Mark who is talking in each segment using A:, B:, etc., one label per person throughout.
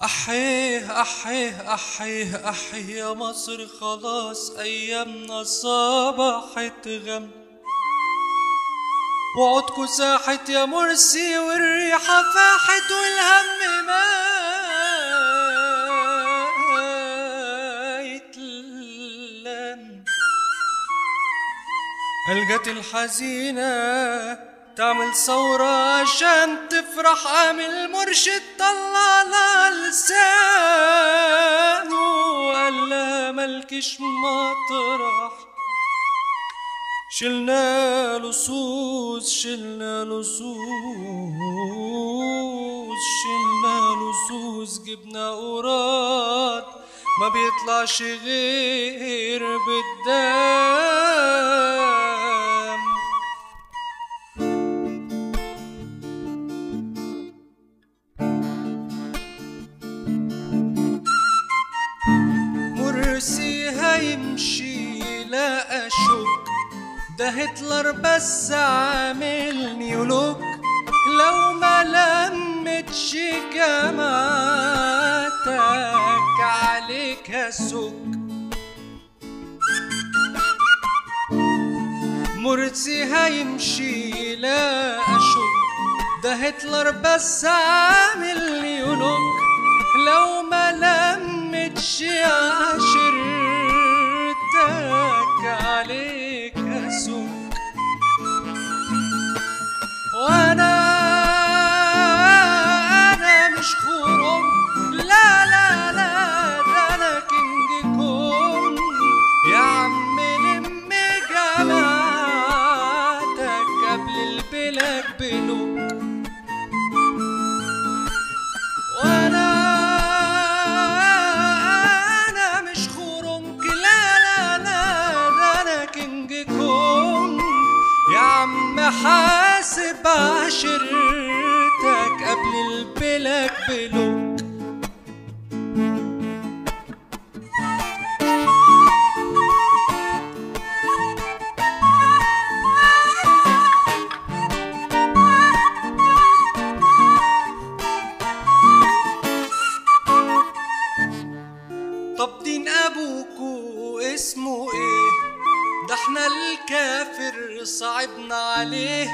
A: أحيه أحيه أحيه أحيه يا مصر، خلاص أيامنا صبحت غم، وعودكوا ساحت يا مرسي، والريحة فاحت والهم ما يتلم. الجت الحزينة تعمل ثورة عشان تفرح، قام المرشد طلع لها لسانه وقال لها ملكش مطرح. شلنا لصوص شلنا لصوص شلنا لصوص، جبنا قراد ما بيطلعش غير بالدم. مرسي هيمشي لا أشك، ده هتلر بس عامل نيولوك، لو ما لمتش جماعتك عليك هسوك. مرسي هيمشي لا أشك، ده هتلر بس عامل نيولوك، لو ما لمتش عشرتك عليك هسوك. وانا مش خرم، لا لا لا، ده انا كينج كونج يا عم، لم جماعتك قبل البلاك بلوك. وانا مش خرمك، لا لا لا، ده انا كينج كونج يا عم، حاسب عشرتك قبل البلاك بلوك. طب دين ابوكو اسمه ايه؟ ده احنا الكافر صعبنا عليه،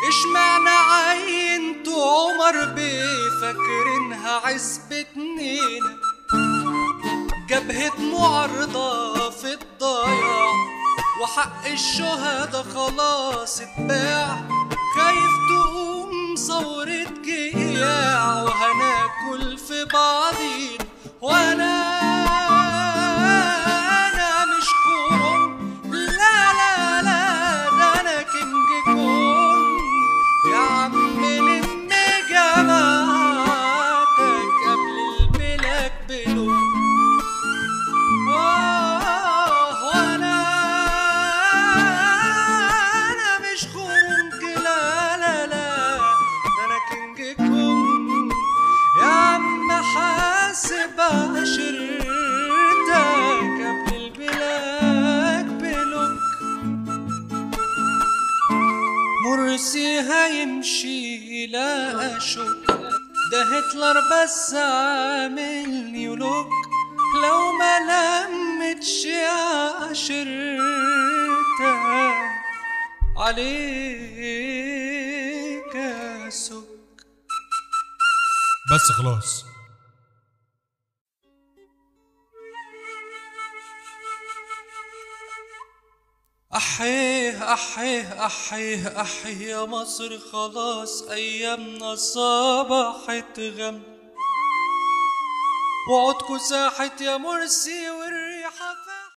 A: اشمعنى عينتو عمر بيه فاكرينها عزبة نينا؟ جبهة معارضة في الضياع، وحق الشهداء خلاص اتباع، خايف تقوم ثورة جياع وهناكل في بعضين. وانا مش خرم، لا لا لا، ده انا كينج كونج يا عم، لم جماعتك قبل البلاك بلوك. وانا مش خرمك، لا لا لا، ده انا كينج كونج يا عم، حاسب عشرتك قبل البلاك بلوك. مرسي هيمشي لا أشك، ده هتلر بس عامل نيولوك، لو ما لمتش عشرتك عليك أسك.
B: بس خلاص.
A: أحيه أحيه أحيه أحيه يا مصر، خلاص أيامنا صبحت غم، وعودكوا ساحت يا مرسي.